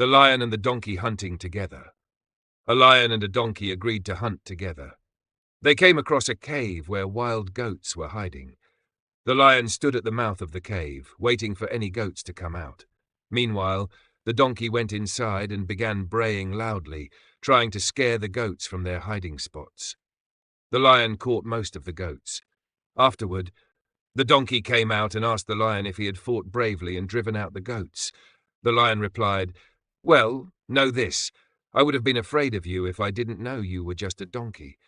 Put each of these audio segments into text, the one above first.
The lion and the donkey hunting together. A lion and a donkey agreed to hunt together. They came across a cave where wild goats were hiding. The lion stood at the mouth of the cave, waiting for any goats to come out. Meanwhile, the donkey went inside and began braying loudly, trying to scare the goats from their hiding spots. The lion caught most of the goats. Afterward, the donkey came out and asked the lion if he had fought bravely and driven out the goats. The lion replied, "Well, know this, I would have been afraid of you if I didn't know you were just a donkey."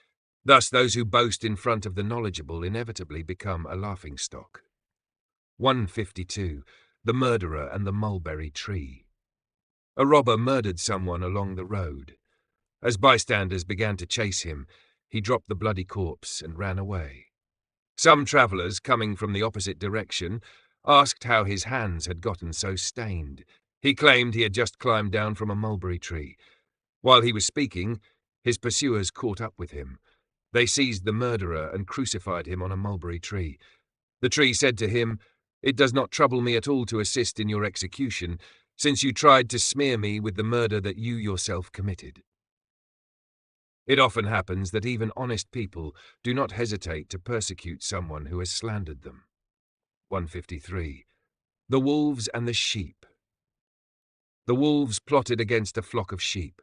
Thus those who boast in front of the knowledgeable inevitably become a laughingstock. 152. The Murderer and the Mulberry Tree. A robber murdered someone along the road. As bystanders began to chase him, he dropped the bloody corpse and ran away. Some travellers, coming from the opposite direction, asked how his hands had gotten so stained. He claimed he had just climbed down from a mulberry tree. While he was speaking, his pursuers caught up with him. They seized the murderer and crucified him on a mulberry tree. The tree said to him, "It does not trouble me at all to assist in your execution, since you tried to smear me with the murder that you yourself committed." It often happens that even honest people do not hesitate to persecute someone who has slandered them. 153. The Wolves and the Sheep. The wolves plotted against a flock of sheep.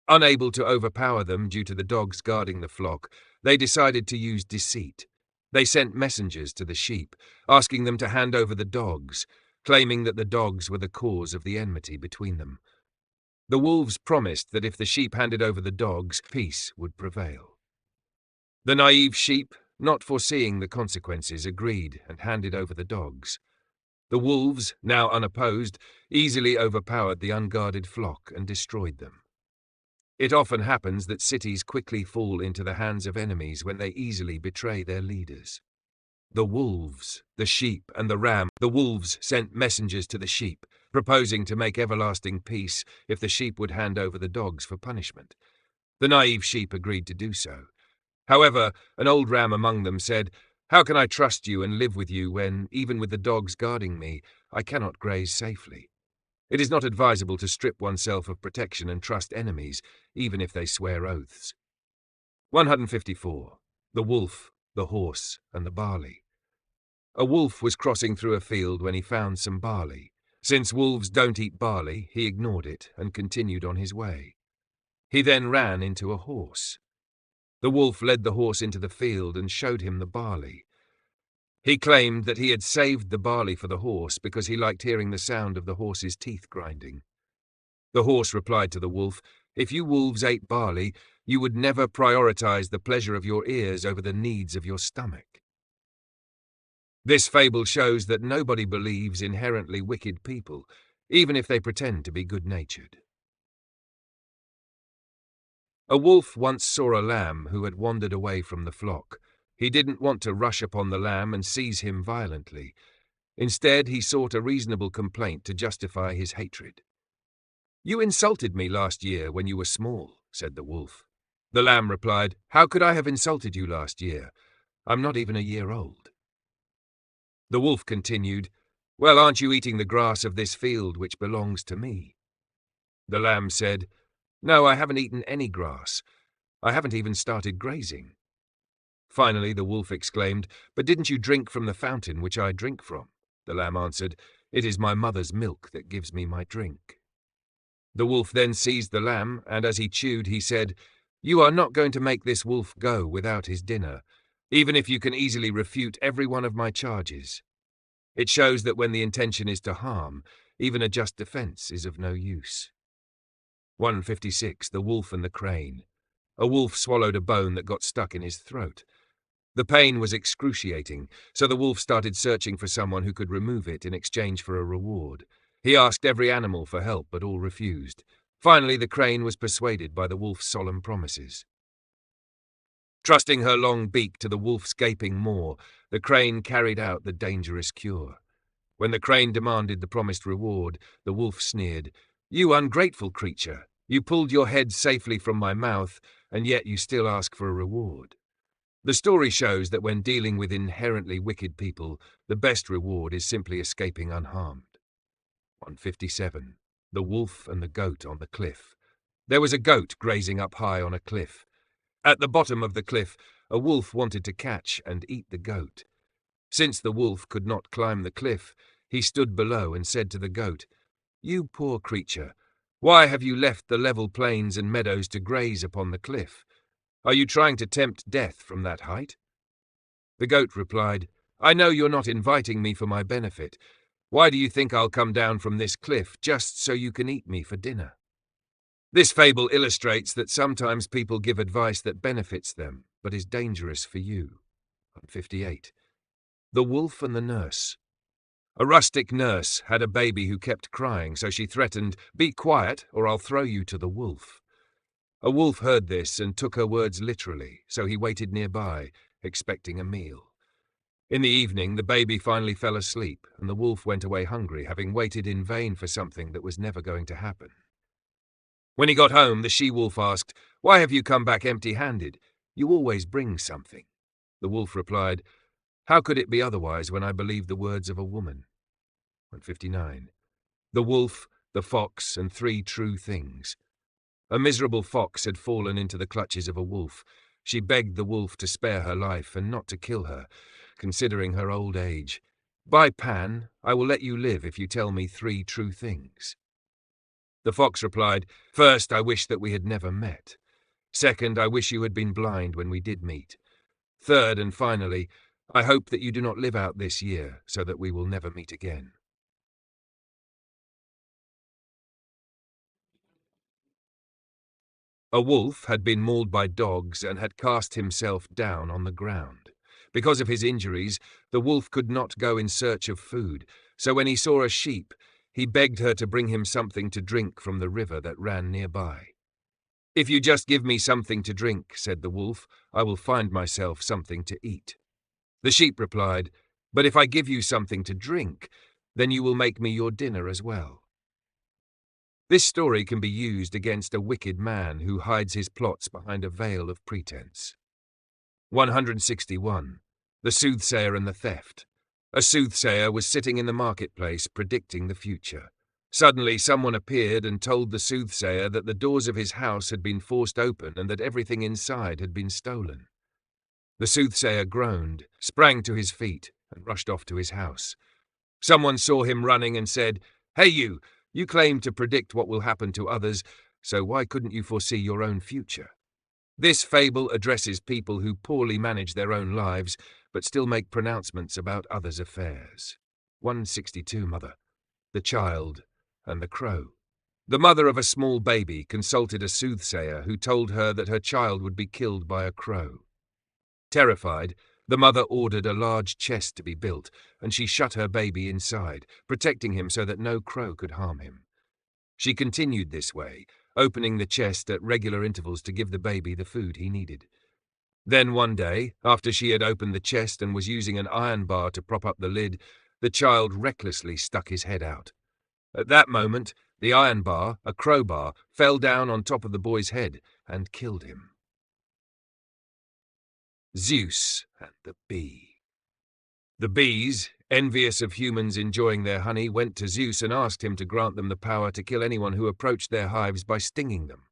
Unable to overpower them due to the dogs guarding the flock, they decided to use deceit. They sent messengers to the sheep, asking them to hand over the dogs, claiming that the dogs were the cause of the enmity between them. The wolves promised that if the sheep handed over the dogs, peace would prevail. The naive sheep, not foreseeing the consequences, agreed and handed over the dogs. The wolves, now unopposed, easily overpowered the unguarded flock and destroyed them. It often happens that cities quickly fall into the hands of enemies when they easily betray their leaders. The wolves, the sheep, and the ram. The wolves sent messengers to the sheep, proposing to make everlasting peace if the sheep would hand over the dogs for punishment. The naive sheep agreed to do so. However, an old ram among them said, "How can I trust you and live with you when, even with the dogs guarding me, I cannot graze safely? It is not advisable to strip oneself of protection and trust enemies, even if they swear oaths." 154. The Wolf, the Horse, and the Barley. A wolf was crossing through a field when he found some barley. Since wolves don't eat barley, he ignored it and continued on his way. He then ran into a horse. The wolf led the horse into the field and showed him the barley. He claimed that he had saved the barley for the horse because he liked hearing the sound of the horse's teeth grinding. The horse replied to the wolf, "If you wolves ate barley, you would never prioritize the pleasure of your ears over the needs of your stomach." This fable shows that nobody believes inherently wicked people, even if they pretend to be good-natured. A wolf once saw a lamb who had wandered away from the flock. He didn't want to rush upon the lamb and seize him violently. Instead, he sought a reasonable complaint to justify his hatred. "You insulted me last year when you were small," said the wolf. The lamb replied, "How could I have insulted you last year? I'm not even a year old." The wolf continued, "Well, aren't you eating the grass of this field which belongs to me?" The lamb said, "No, I haven't eaten any grass. I haven't even started grazing." Finally, the wolf exclaimed, "But didn't you drink from the fountain which I drink from?" The lamb answered, "It is my mother's milk that gives me my drink." The wolf then seized the lamb, and as he chewed, he said, "You are not going to make this wolf go without his dinner, even if you can easily refute every one of my charges." It shows that when the intention is to harm, even a just defense is of no use. 156. The Wolf and the Crane. A wolf swallowed a bone that got stuck in his throat. The pain was excruciating, so the wolf started searching for someone who could remove it in exchange for a reward. He asked every animal for help, but all refused. Finally, the crane was persuaded by the wolf's solemn promises. Trusting her long beak to the wolf's gaping maw, the crane carried out the dangerous cure. When the crane demanded the promised reward, the wolf sneered, "You ungrateful creature! You pulled your head safely from my mouth, and yet you still ask for a reward." The story shows that when dealing with inherently wicked people, the best reward is simply escaping unharmed. 157. The Wolf and the Goat on the Cliff. There was a goat grazing up high on a cliff. At the bottom of the cliff, a wolf wanted to catch and eat the goat. Since the wolf could not climb the cliff, he stood below and said to the goat, "You poor creature, why have you left the level plains and meadows to graze upon the cliff? Are you trying to tempt death from that height?" The goat replied, "I know you're not inviting me for my benefit. Why do you think I'll come down from this cliff just so you can eat me for dinner?" This fable illustrates that sometimes people give advice that benefits them, but is dangerous for you. 58. The Wolf and the Nurse. A rustic nurse had a baby who kept crying, so she threatened, "Be quiet, or I'll throw you to the wolf." A wolf heard this and took her words literally, so he waited nearby, expecting a meal. In the evening, the baby finally fell asleep, and the wolf went away hungry, having waited in vain for something that was never going to happen. When he got home, the she-wolf asked, "Why have you come back empty-handed? You always bring something." The wolf replied, "How could it be otherwise when I believe the words of a woman?" 159. The Wolf, the Fox, and Three True Things. A miserable fox had fallen into the clutches of a wolf. She begged the wolf to spare her life and not to kill her, considering her old age. "By Pan, I will let you live if you tell me 3 true things." The fox replied, "First, I wish that we had never met. Second, I wish you had been blind when we did meet. Third, and finally, I hope that you do not live out this year, so that we will never meet again." A wolf had been mauled by dogs and had cast himself down on the ground. Because of his injuries, the wolf could not go in search of food, so when he saw a sheep, he begged her to bring him something to drink from the river that ran nearby. "If you just give me something to drink," said the wolf, "I will find myself something to eat." The sheep replied, "But if I give you something to drink, then you will make me your dinner as well." This story can be used against a wicked man who hides his plots behind a veil of pretense. 161. The Soothsayer and the Theft. A soothsayer was sitting in the marketplace predicting the future. Suddenly someone appeared and told the soothsayer that the doors of his house had been forced open and that everything inside had been stolen. The soothsayer groaned, sprang to his feet, and rushed off to his house. Someone saw him running and said, "Hey you claim to predict what will happen to others, so why couldn't you foresee your own future?" This fable addresses people who poorly manage their own lives, but still make pronouncements about others' affairs. 162. Mother, the Child, and the Crow. The mother of a small baby consulted a soothsayer who told her that her child would be killed by a crow. Terrified, the mother ordered a large chest to be built, and she shut her baby inside, protecting him so that no crow could harm him. She continued this way, opening the chest at regular intervals to give the baby the food he needed. Then one day, after she had opened the chest and was using an iron bar to prop up the lid, the child recklessly stuck his head out. At that moment, the iron bar, a crowbar, fell down on top of the boy's head and killed him. Zeus and the Bee. The bees, envious of humans enjoying their honey, went to Zeus and asked him to grant them the power to kill anyone who approached their hives by stinging them.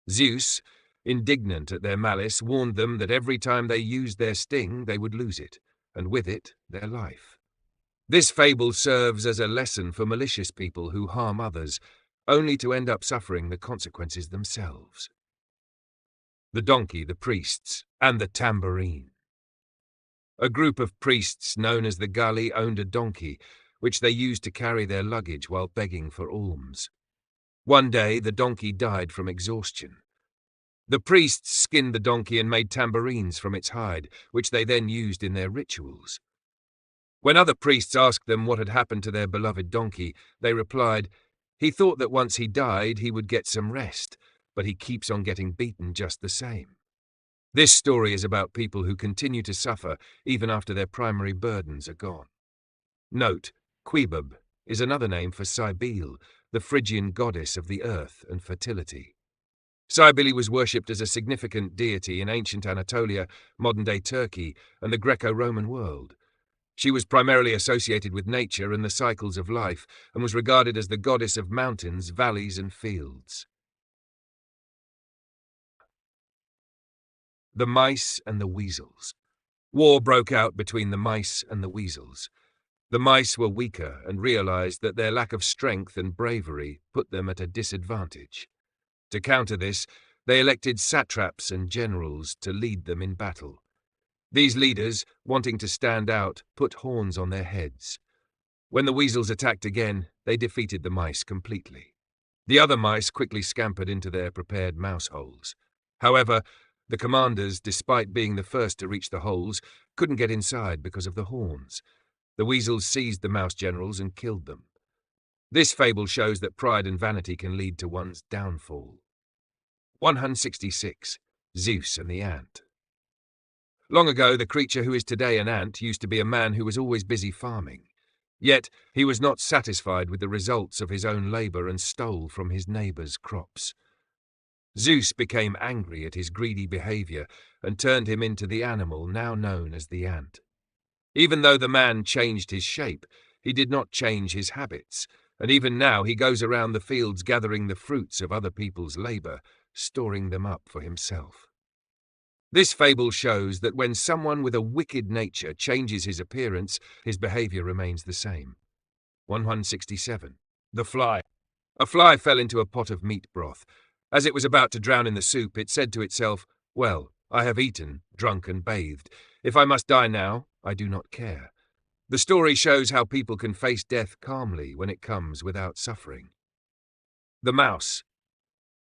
Zeus, indignant at their malice, warned them that every time they used their sting, they would lose it, and with it, their life. This fable serves as a lesson for malicious people who harm others, only to end up suffering the consequences themselves. The Donkey, the Priests, and the Tambourine. A group of priests known as the Gali owned a donkey, which they used to carry their luggage while begging for alms. One day, the donkey died from exhaustion. The priests skinned the donkey and made tambourines from its hide, which they then used in their rituals. When other priests asked them what had happened to their beloved donkey, they replied, "He thought that once he died, he would get some rest, but he keeps on getting beaten just the same." This story is about people who continue to suffer even after their primary burdens are gone. Note, Quebub is another name for Cybele, the Phrygian goddess of the earth and fertility. Cybele was worshipped as a significant deity in ancient Anatolia, modern-day Turkey, and the Greco-Roman world. She was primarily associated with nature and the cycles of life, and was regarded as the goddess of mountains, valleys, and fields. The mice and the weasels. War broke out between the mice and the weasels. The mice were weaker and realized that their lack of strength and bravery put them at a disadvantage. To counter this, they elected satraps and generals to lead them in battle. These leaders, wanting to stand out, put horns on their heads. When the weasels attacked again, they defeated the mice completely. The other mice quickly scampered into their prepared mouse holes. However, the commanders, despite being the first to reach the holes, couldn't get inside because of the horns. The weasels seized the mouse generals and killed them. This fable shows that pride and vanity can lead to one's downfall. 166. Zeus and the Ant. Long ago, the creature who is today an ant used to be a man who was always busy farming. Yet, he was not satisfied with the results of his own labor and stole from his neighbor's crops. Zeus became angry at his greedy behavior and turned him into the animal now known as the ant. Even though the man changed his shape, he did not change his habits, and even now he goes around the fields gathering the fruits of other people's labor, storing them up for himself. This fable shows that when someone with a wicked nature changes his appearance, his behavior remains the same. 167. The Fly. A fly fell into a pot of meat broth. As it was about to drown in the soup, it said to itself, "Well, I have eaten, drunk, and bathed. If I must die now, I do not care." The story shows how people can face death calmly when it comes without suffering. The Mouse.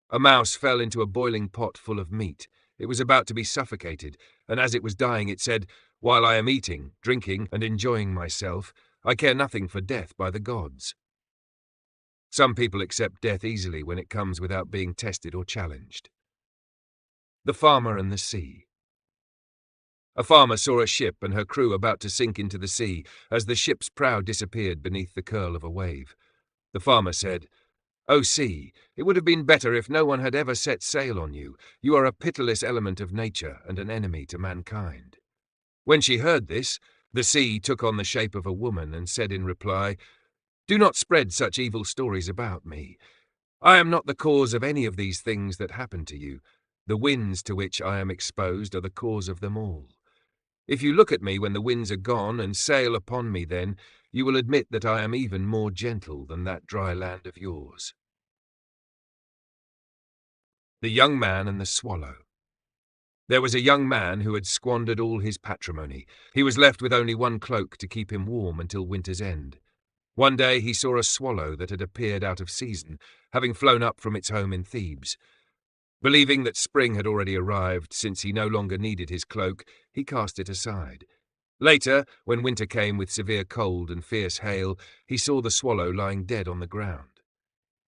A mouse fell into a boiling pot full of meat. It was about to be suffocated, and as it was dying it said, "While I am eating, drinking, and enjoying myself, I care nothing for death by the gods." Some people accept death easily when it comes without being tested or challenged. The Farmer and the Sea. A farmer saw a ship and her crew about to sink into the sea as the ship's prow disappeared beneath the curl of a wave. The farmer said, "O sea, it would have been better if no one had ever set sail on you. You are a pitiless element of nature and an enemy to mankind." When she heard this, the sea took on the shape of a woman and said in reply, "Do not spread such evil stories about me. I am not the cause of any of these things that happen to you. The winds to which I am exposed are the cause of them all. If you look at me when the winds are gone and sail upon me then, you will admit that I am even more gentle than that dry land of yours." The Young Man and the Swallow. There was a young man who had squandered all his patrimony. He was left with only one cloak to keep him warm until winter's end. One day he saw a swallow that had appeared out of season, having flown up from its home in Thebes. Believing that spring had already arrived, since he no longer needed his cloak, he cast it aside. Later, when winter came with severe cold and fierce hail, he saw the swallow lying dead on the ground.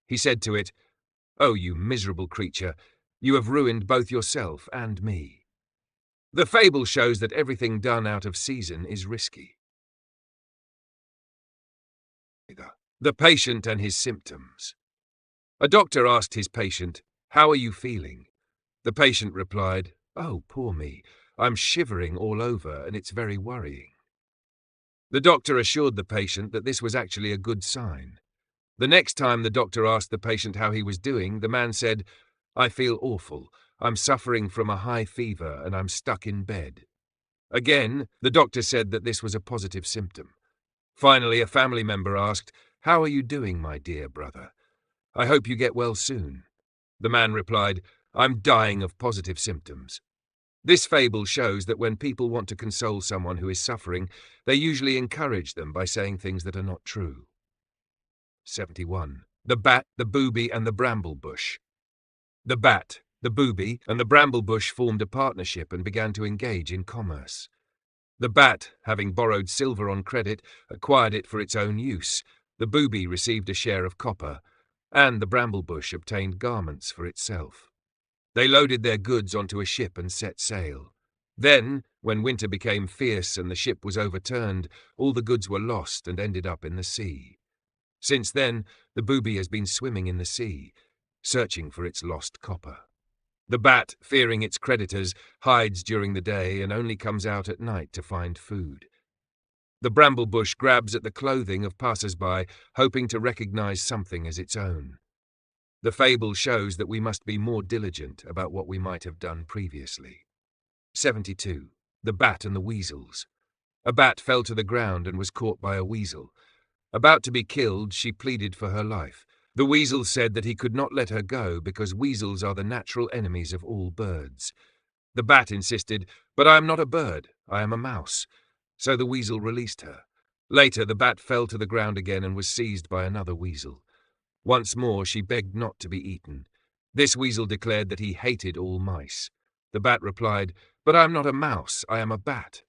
He said to it, "Oh, you miserable creature, you have ruined both yourself and me." The fable shows that everything done out of season is risky. The Patient and His Symptoms. A doctor asked his patient, "How are you feeling?" The patient replied, "Oh, poor me, I'm shivering all over and it's very worrying." The doctor assured the patient that this was actually a good sign. The next time the doctor asked the patient how he was doing, the man said, "I feel awful. I'm suffering from a high fever and I'm stuck in bed." Again, the doctor said that this was a positive symptom. Finally, a family member asked, "How are you doing, my dear brother? I hope you get well soon." The man replied, "I'm dying of positive symptoms." This fable shows that when people want to console someone who is suffering, they usually encourage them by saying things that are not true. 71. The Bat, the Booby, and the Bramble Bush. The bat, the booby, and the bramble bush formed a partnership and began to engage in commerce. The bat, having borrowed silver on credit, acquired it for its own use. The booby received a share of copper, and the bramble bush obtained garments for itself. They loaded their goods onto a ship and set sail. Then, when winter became fierce and the ship was overturned, all the goods were lost and ended up in the sea. Since then, the booby has been swimming in the sea, searching for its lost copper. The bat, fearing its creditors, hides during the day and only comes out at night to find food. The bramble bush grabs at the clothing of passers-by, hoping to recognize something as its own. The fable shows that we must be more diligent about what we might have done previously. 72. The Bat and the Weasels. A bat fell to the ground and was caught by a weasel. About to be killed, she pleaded for her life. The weasel said that he could not let her go because weasels are the natural enemies of all birds. The bat insisted, "But I am not a bird, I am a mouse." So the weasel released her. Later, the bat fell to the ground again and was seized by another weasel. Once more, she begged not to be eaten. This weasel declared that he hated all mice. The bat replied, "But I am not a mouse, I am a bat."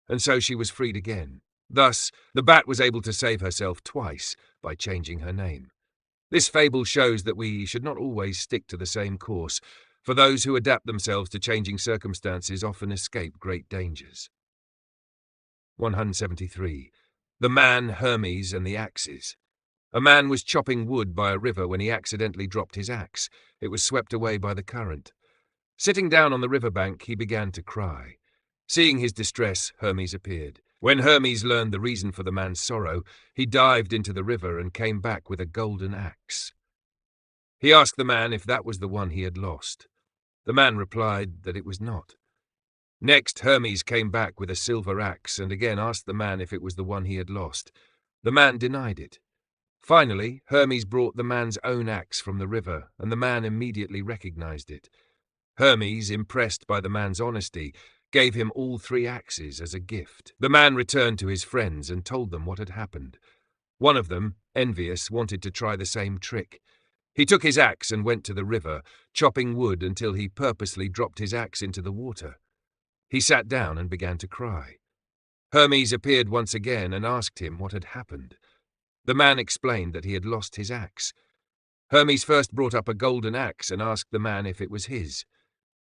And so she was freed again. Thus, the bat was able to save herself twice by changing her name. This fable shows that we should not always stick to the same course, for those who adapt themselves to changing circumstances often escape great dangers. 173. The Man, Hermes, and the Axes. A man was chopping wood by a river when he accidentally dropped his axe. It was swept away by the current. Sitting down on the riverbank, he began to cry. Seeing his distress, Hermes appeared. When Hermes learned the reason for the man's sorrow, he dived into the river and came back with a golden axe. He asked the man if that was the one he had lost. The man replied that it was not. Next, Hermes came back with a silver axe and again asked the man if it was the one he had lost. The man denied it. Finally, Hermes brought the man's own axe from the river, and the man immediately recognized it. Hermes, impressed by the man's honesty, gave him all 3 axes as a gift. The man returned to his friends and told them what had happened. One of them, envious, wanted to try the same trick. He took his axe and went to the river, chopping wood until he purposely dropped his axe into the water. He sat down and began to cry. Hermes appeared once again and asked him what had happened. The man explained that he had lost his axe. Hermes first brought up a golden axe and asked the man if it was his.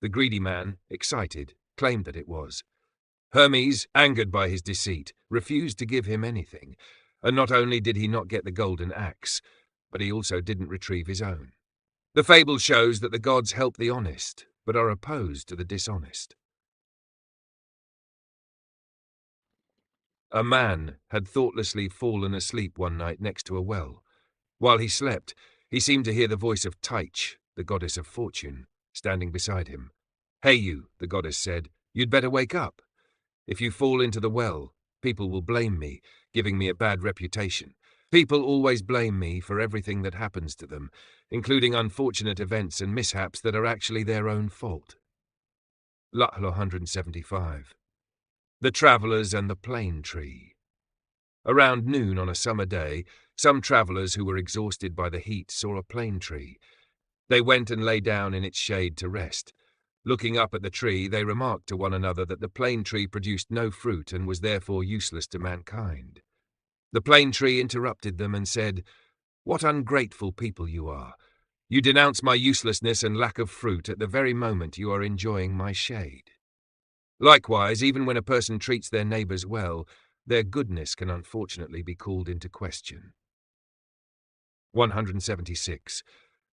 The greedy man, excited, claimed that it was. Hermes, angered by his deceit, refused to give him anything, and not only did he not get the golden axe, but he also didn't retrieve his own. The fable shows that the gods help the honest, but are opposed to the dishonest. A man had thoughtlessly fallen asleep one night next to a well. While he slept, he seemed to hear the voice of Tyche, the goddess of fortune, standing beside him. "Hey you," the goddess said, "you'd better wake up. If you fall into the well, people will blame me, giving me a bad reputation. People always blame me for everything that happens to them, including unfortunate events and mishaps that are actually their own fault." Lahl 175. The Travellers and the Plane Tree. Around noon on a summer day, some travellers who were exhausted by the heat saw a plane tree. They went and lay down in its shade to rest. Looking up at the tree, they remarked to one another that the plane tree produced no fruit and was therefore useless to mankind. The plane tree interrupted them and said, "What ungrateful people you are! You denounce my uselessness and lack of fruit at the very moment you are enjoying my shade." Likewise, even when a person treats their neighbours well, their goodness can unfortunately be called into question. 176.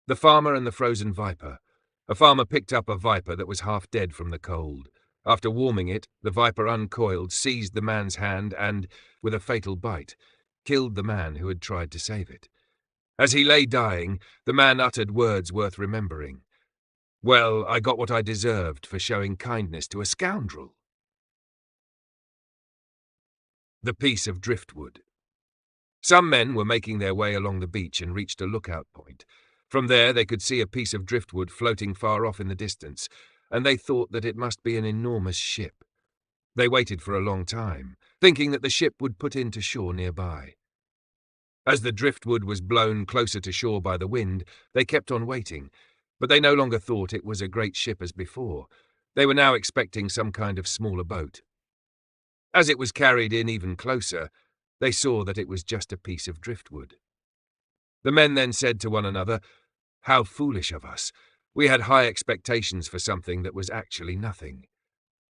The Farmer and the Frozen Viper. A farmer picked up a viper that was half dead from the cold. After warming it, the viper uncoiled, seized the man's hand and, with a fatal bite, killed the man who had tried to save it. As he lay dying, the man uttered words worth remembering. "Well, I got what I deserved for showing kindness to a scoundrel." The piece of driftwood. Some men were making their way along the beach and reached a lookout point. From there they could see a piece of driftwood floating far off in the distance, and they thought that it must be an enormous ship. They waited for a long time, thinking that the ship would put in to shore nearby. As the driftwood was blown closer to shore by the wind, they kept on waiting, but they no longer thought it was a great ship as before. They were now expecting some kind of smaller boat. As it was carried in even closer, they saw that it was just a piece of driftwood. The men then said to one another, "How foolish of us! We had high expectations for something that was actually nothing."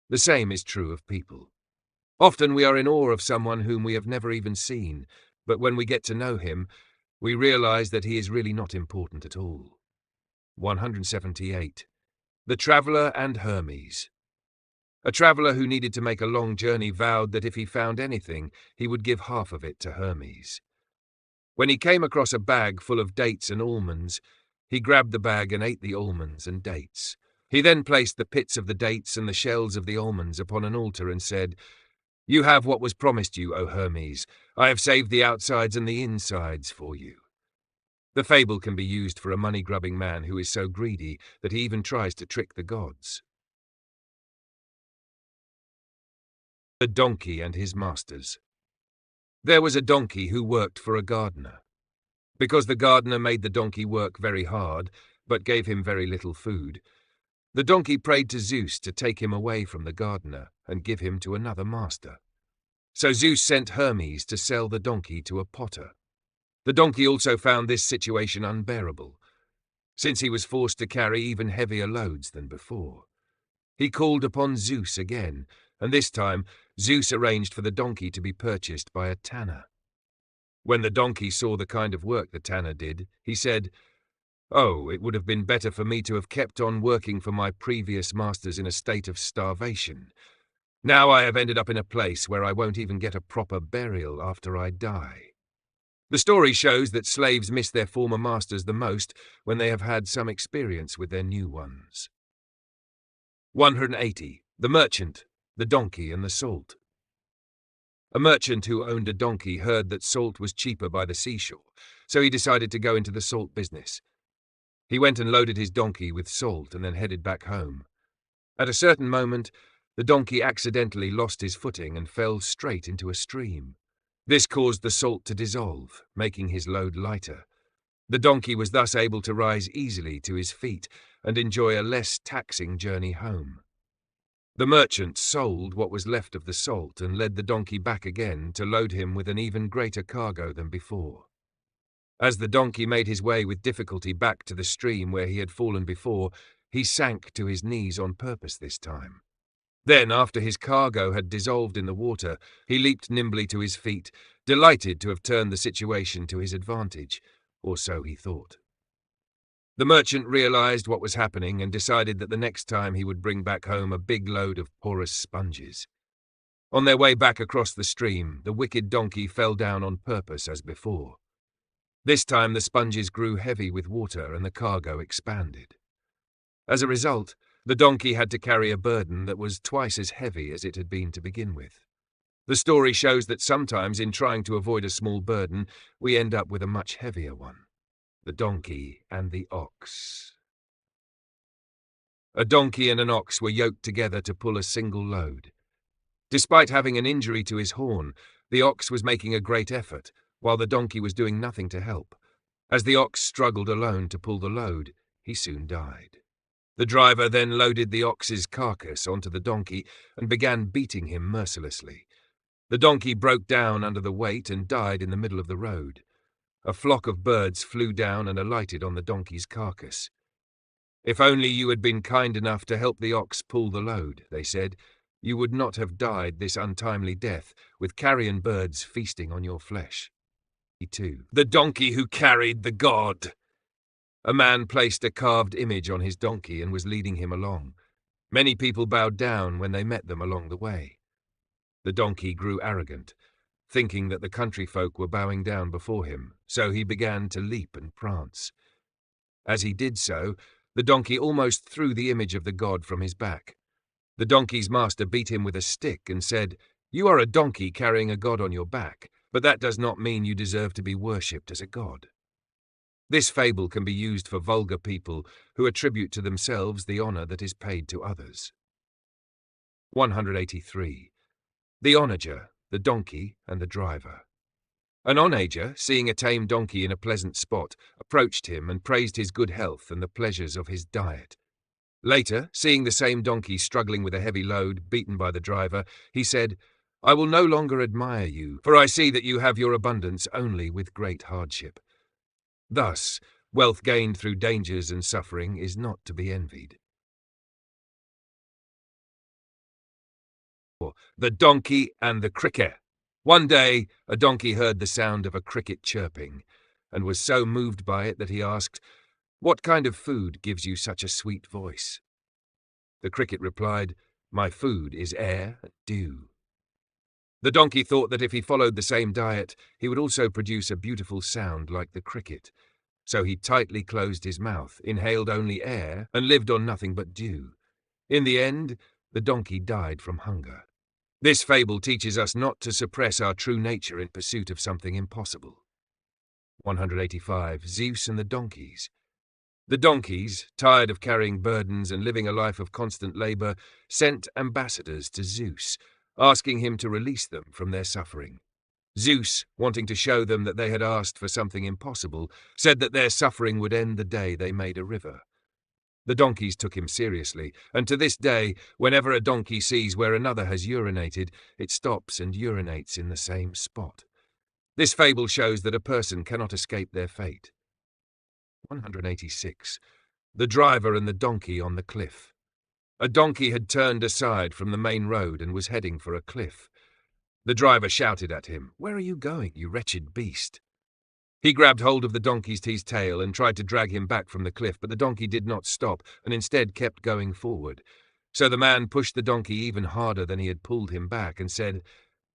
The same is true of people. Often we are in awe of someone whom we have never even seen, but when we get to know him, we realize that he is really not important at all. 178. The Traveller and Hermes. A traveller who needed to make a long journey vowed that if he found anything, he would give half of it to Hermes. When he came across a bag full of dates and almonds, he grabbed the bag and ate the almonds and dates. He then placed the pits of the dates and the shells of the almonds upon an altar and said, "You have what was promised you, O Hermes. I have saved the outsides and the insides for you." The fable can be used for a money-grubbing man who is so greedy that he even tries to trick the gods. The Donkey and His Masters. There was a donkey who worked for a gardener. Because the gardener made the donkey work very hard, but gave him very little food, the donkey prayed to Zeus to take him away from the gardener and give him to another master. So Zeus sent Hermes to sell the donkey to a potter. The donkey also found this situation unbearable, since he was forced to carry even heavier loads than before. He called upon Zeus again, and this time Zeus arranged for the donkey to be purchased by a tanner. When the donkey saw the kind of work the tanner did, he said, "Oh, it would have been better for me to have kept on working for my previous masters in a state of starvation. Now I have ended up in a place where I won't even get a proper burial after I die." The story shows that slaves miss their former masters the most when they have had some experience with their new ones. 180. The Merchant, the Donkey and the Salt. A merchant who owned a donkey heard that salt was cheaper by the seashore, so he decided to go into the salt business. He went and loaded his donkey with salt and then headed back home. At a certain moment, the donkey accidentally lost his footing and fell straight into a stream. This caused the salt to dissolve, making his load lighter. The donkey was thus able to rise easily to his feet and enjoy a less taxing journey home. The merchant sold what was left of the salt and led the donkey back again to load him with an even greater cargo than before. As the donkey made his way with difficulty back to the stream where he had fallen before, he sank to his knees on purpose this time. Then, after his cargo had dissolved in the water, he leaped nimbly to his feet, delighted to have turned the situation to his advantage, or so he thought. The merchant realized what was happening and decided that the next time he would bring back home a big load of porous sponges. On their way back across the stream, the wicked donkey fell down on purpose as before. This time the sponges grew heavy with water and the cargo expanded. As a result, the donkey had to carry a burden that was twice as heavy as it had been to begin with. The story shows that sometimes in trying to avoid a small burden, we end up with a much heavier one. The Donkey and the Ox. A donkey and an ox were yoked together to pull a single load. Despite having an injury to his horn, the ox was making a great effort, while the donkey was doing nothing to help. As the ox struggled alone to pull the load, he soon died. The driver then loaded the ox's carcass onto the donkey and began beating him mercilessly. The donkey broke down under the weight and died in the middle of the road. A flock of birds flew down and alighted on the donkey's carcass. "If only you had been kind enough to help the ox pull the load," they said, "you would not have died this untimely death, with carrion birds feasting on your flesh." 2. The Donkey Who Carried the God. A man placed a carved image on his donkey and was leading him along. Many people bowed down when they met them along the way. The donkey grew arrogant, thinking that the country folk were bowing down before him, so he began to leap and prance. As he did so, the donkey almost threw the image of the god from his back. The donkey's master beat him with a stick and said, "You are a donkey carrying a god on your back, but that does not mean you deserve to be worshipped as a god." This fable can be used for vulgar people who attribute to themselves the honor that is paid to others. 183. The onager, the donkey, and the driver. An onager, seeing a tame donkey in a pleasant spot, approached him and praised his good health and the pleasures of his diet. Later, seeing the same donkey struggling with a heavy load, beaten by the driver, he said, "I will no longer admire you, for I see that you have your abundance only with great hardship." Thus, wealth gained through dangers and suffering is not to be envied. The Donkey and the Cricket. One day, a donkey heard the sound of a cricket chirping, and was so moved by it that he asked, "What kind of food gives you such a sweet voice?" The cricket replied, My food is air and dew. The donkey thought that if he followed the same diet, he would also produce a beautiful sound like the cricket. So he tightly closed his mouth, inhaled only air, and lived on nothing but dew. In the end, the donkey died from hunger. This fable teaches us not to suppress our true nature in pursuit of something impossible. 185. Zeus and the Donkeys. The donkeys, tired of carrying burdens and living a life of constant labor, sent ambassadors to Zeus, asking him to release them from their suffering. Zeus, wanting to show them that they had asked for something impossible, said that their suffering would end the day they made a river. The donkeys took him seriously, and to this day, whenever a donkey sees where another has urinated, it stops and urinates in the same spot. This fable shows that a person cannot escape their fate. 186. The driver and the donkey on the cliff. A donkey had turned aside from the main road and was heading for a cliff. The driver shouted at him, "Where are you going, you wretched beast?" He grabbed hold of the donkey's tail and tried to drag him back from the cliff, but the donkey did not stop and instead kept going forward. So the man pushed the donkey even harder than he had pulled him back and said,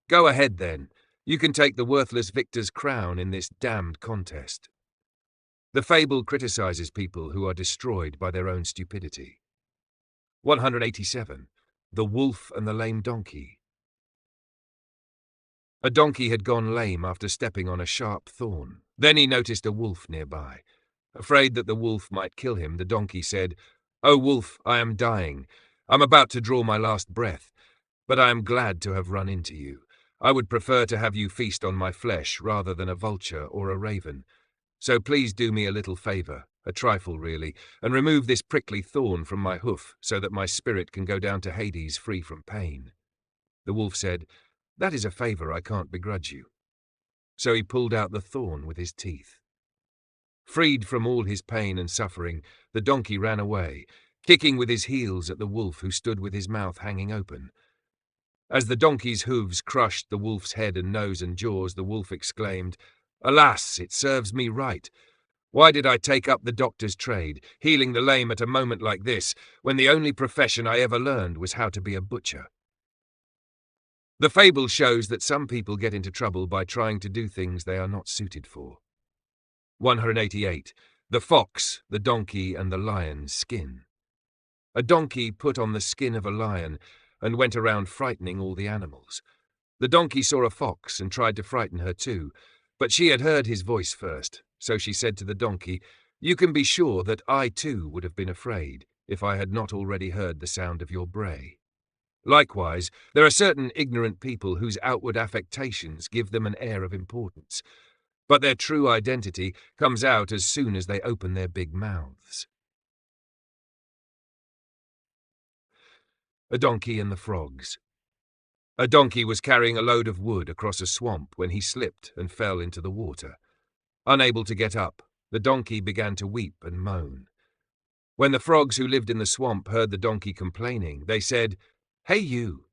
"Go ahead then. You can take the worthless victor's crown in this damned contest." The fable criticizes people who are destroyed by their own stupidity. 187. The Wolf and the Lame Donkey. A donkey had gone lame after stepping on a sharp thorn. Then he noticed a wolf nearby. Afraid that the wolf might kill him, the donkey said, "O wolf, I am dying. I'm about to draw my last breath, but I am glad to have run into you. I would prefer to have you feast on my flesh rather than a vulture or a raven. So please do me a little favor, a trifle really, and remove this prickly thorn from my hoof so that my spirit can go down to Hades free from pain." The wolf said, "That is a favor I can't begrudge you." So he pulled out the thorn with his teeth. Freed from all his pain and suffering, the donkey ran away, kicking with his heels at the wolf who stood with his mouth hanging open. As the donkey's hooves crushed the wolf's head and nose and jaws, the wolf exclaimed, "Alas, it serves me right. Why did I take up the doctor's trade, healing the lame at a moment like this, when the only profession I ever learned was how to be a butcher?" The fable shows that some people get into trouble by trying to do things they are not suited for. 188. The Fox, the Donkey, and the Lion's Skin. A donkey put on the skin of a lion and went around frightening all the animals. The donkey saw a fox and tried to frighten her too, but she had heard his voice first, so she said to the donkey, "You can be sure that I too would have been afraid if I had not already heard the sound of your bray." Likewise, there are certain ignorant people whose outward affectations give them an air of importance, but their true identity comes out as soon as they open their big mouths. A Donkey and the Frogs. A donkey was carrying a load of wood across a swamp when he slipped and fell into the water. Unable to get up, the donkey began to weep and moan. When the frogs who lived in the swamp heard the donkey complaining, they said, "Hey you,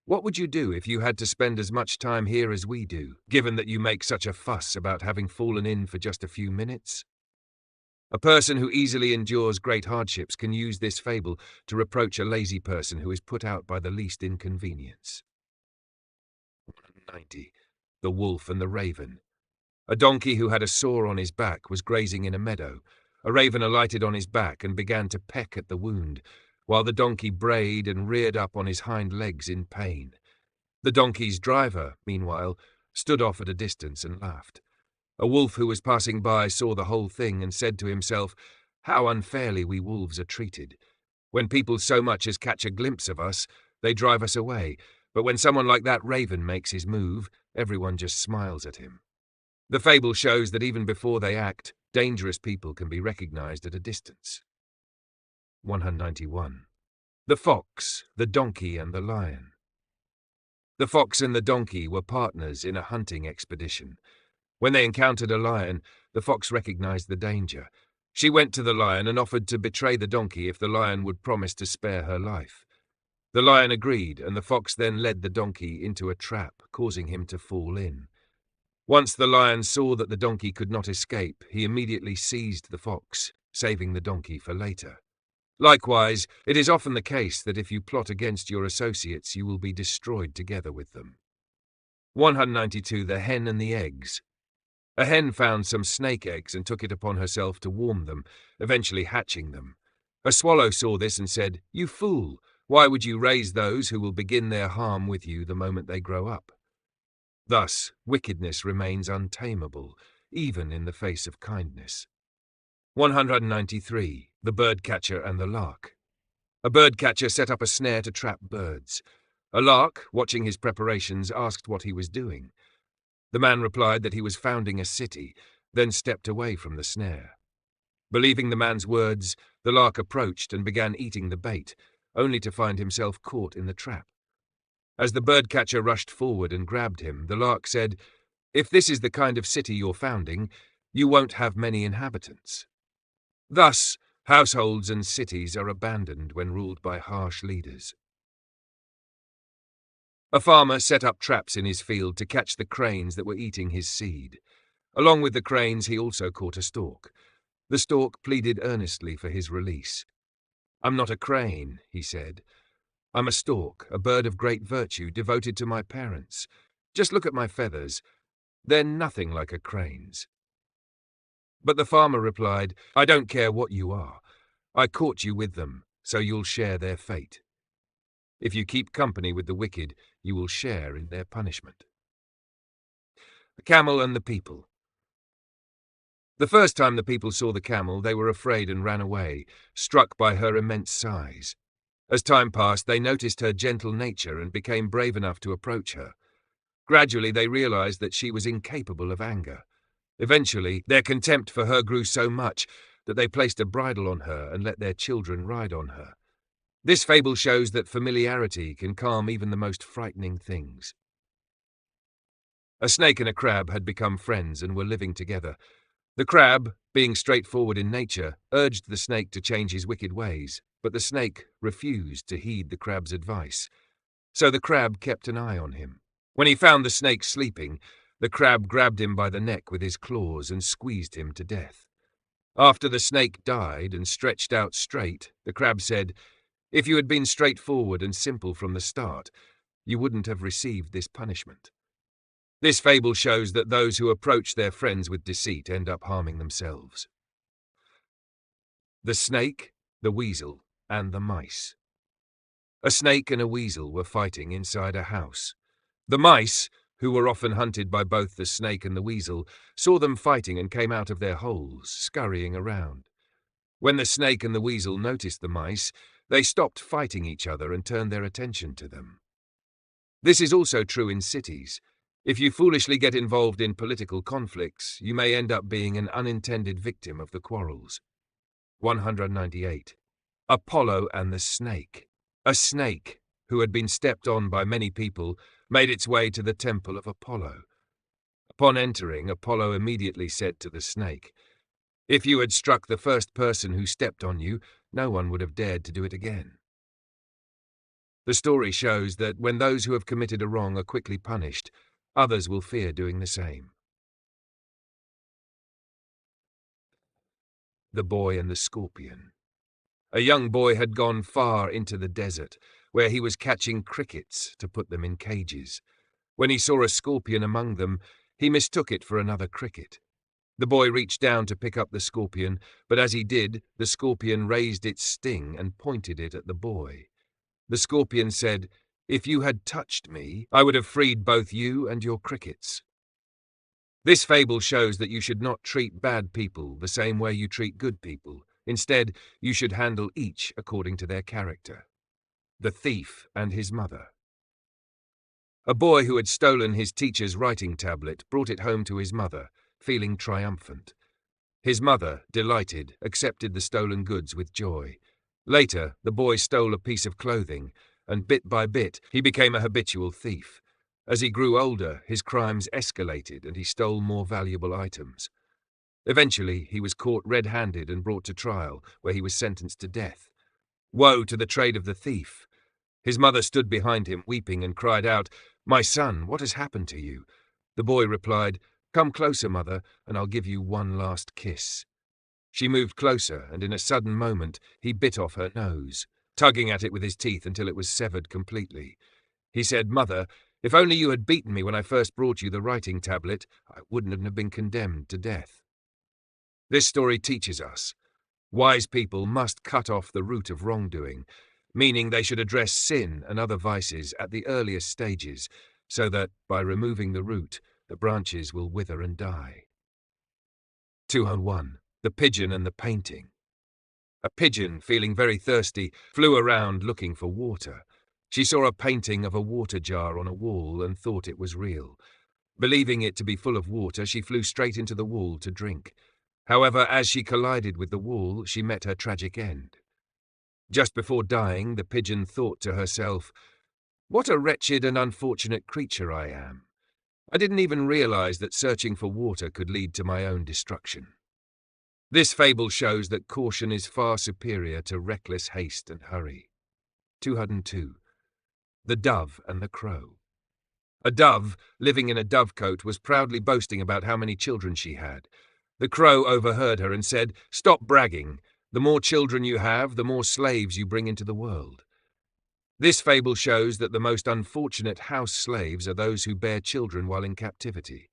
what would you do if you had to spend as much time here as we do, given that you make such a fuss about having fallen in for just a few minutes?" A person who easily endures great hardships can use this fable to reproach a lazy person who is put out by the least inconvenience. 190. The Wolf and the Raven. A donkey who had a sore on his back was grazing in a meadow. A raven alighted on his back and began to peck at the wound, while the donkey brayed and reared up on his hind legs in pain. The donkey's driver, meanwhile, stood off at a distance and laughed. A wolf who was passing by saw the whole thing and said to himself, "How unfairly we wolves are treated. When people so much as catch a glimpse of us, they drive us away, but when someone like that raven makes his move, everyone just smiles at him." The fable shows that even before they act, dangerous people can be recognized at a distance. 191. The Fox, the Donkey, and the Lion. The fox and the donkey were partners in a hunting expedition. When they encountered a lion, the fox recognized the danger. She went to the lion and offered to betray the donkey if the lion would promise to spare her life. The lion agreed, and the fox then led the donkey into a trap, causing him to fall in. Once the lion saw that the donkey could not escape, he immediately seized the fox, saving the donkey for later. Likewise, it is often the case that if you plot against your associates, you will be destroyed together with them. 192. The Hen and the Eggs. A hen found some snake eggs and took it upon herself to warm them, eventually hatching them. A swallow saw this and said, "You fool! Why would you raise those who will begin their harm with you the moment they grow up?" Thus, wickedness remains untamable, even in the face of kindness. 193. The Birdcatcher and the Lark. A birdcatcher set up a snare to trap birds. A lark, watching his preparations, asked what he was doing. The man replied that he was founding a city, then stepped away from the snare. Believing the man's words, the lark approached and began eating the bait, only to find himself caught in the trap. As the birdcatcher rushed forward and grabbed him, the lark said, "If this is the kind of city you're founding, you won't have many inhabitants." Thus, households and cities are abandoned when ruled by harsh leaders. A farmer set up traps in his field to catch the cranes that were eating his seed. Along with the cranes, he also caught a stork. The stork pleaded earnestly for his release. "I'm not a crane," he said. "I'm a stork, a bird of great virtue, devoted to my parents. Just look at my feathers. They're nothing like a crane's." But the farmer replied, "I don't care what you are. I caught you with them, so you'll share their fate. If you keep company with the wicked, you will share in their punishment." The Camel and the People. The first time the people saw the camel, they were afraid and ran away, struck by her immense size. As time passed, they noticed her gentle nature and became brave enough to approach her. Gradually, they realized that she was incapable of anger. Eventually, their contempt for her grew so much that they placed a bridle on her and let their children ride on her. This fable shows that familiarity can calm even the most frightening things. A snake and a crab had become friends and were living together. The crab, being straightforward in nature, urged the snake to change his wicked ways, but the snake refused to heed the crab's advice. So the crab kept an eye on him. When he found the snake sleeping, the crab grabbed him by the neck with his claws and squeezed him to death. After the snake died and stretched out straight, the crab said, "If you had been straightforward and simple from the start, you wouldn't have received this punishment." This fable shows that those who approach their friends with deceit end up harming themselves. The Snake, the Weasel, and the Mice. A snake and a weasel were fighting inside a house. The mice, who were often hunted by both the snake and the weasel, saw them fighting and came out of their holes, scurrying around. When the snake and the weasel noticed the mice, they stopped fighting each other and turned their attention to them. This is also true in cities. If you foolishly get involved in political conflicts, you may end up being an unintended victim of the quarrels. 198. Apollo and the Snake. A snake, who had been stepped on by many people, made its way to the temple of Apollo. Upon entering, Apollo immediately said to the snake, "If you had struck the first person who stepped on you, no one would have dared to do it again." The story shows that when those who have committed a wrong are quickly punished, others will fear doing the same. The Boy and the Scorpion. A young boy had gone far into the desert, where he was catching crickets to put them in cages. When he saw a scorpion among them, he mistook it for another cricket. The boy reached down to pick up the scorpion, but as he did, the scorpion raised its sting and pointed it at the boy. The scorpion said, "If you had touched me, I would have freed both you and your crickets." This fable shows that you should not treat bad people the same way you treat good people. Instead, you should handle each according to their character. The Thief and His Mother. A boy who had stolen his teacher's writing tablet brought it home to his mother, feeling triumphant. His mother, delighted, accepted the stolen goods with joy. Later, the boy stole a piece of clothing, and bit by bit, he became a habitual thief. As he grew older, his crimes escalated and he stole more valuable items. Eventually, he was caught red-handed and brought to trial, where he was sentenced to death. Woe to the trade of the thief! His mother stood behind him, weeping, and cried out, "My son, what has happened to you?" The boy replied, "Come closer, mother, and I'll give you one last kiss." She moved closer, and in a sudden moment he bit off her nose, tugging at it with his teeth until it was severed completely. He said, "Mother, if only you had beaten me when I first brought you the writing tablet, I wouldn't have been condemned to death." This story teaches us wise people must cut off the root of wrongdoing, meaning they should address sin and other vices at the earliest stages, so that, by removing the root, the branches will wither and die. 201. The Pigeon and the Painting. A pigeon, feeling very thirsty, flew around looking for water. She saw a painting of a water jar on a wall and thought it was real. Believing it to be full of water, she flew straight into the wall to drink. However, as she collided with the wall, she met her tragic end. Just before dying, the pigeon thought to herself, "What a wretched and unfortunate creature I am. I didn't even realize that searching for water could lead to my own destruction." This fable shows that caution is far superior to reckless haste and hurry. 202. The Dove and the Crow. A dove, living in a dovecote, was proudly boasting about how many children she had. The crow overheard her and said, "Stop bragging. The more children you have, the more slaves you bring into the world." This fable shows that the most unfortunate house slaves are those who bear children while in captivity.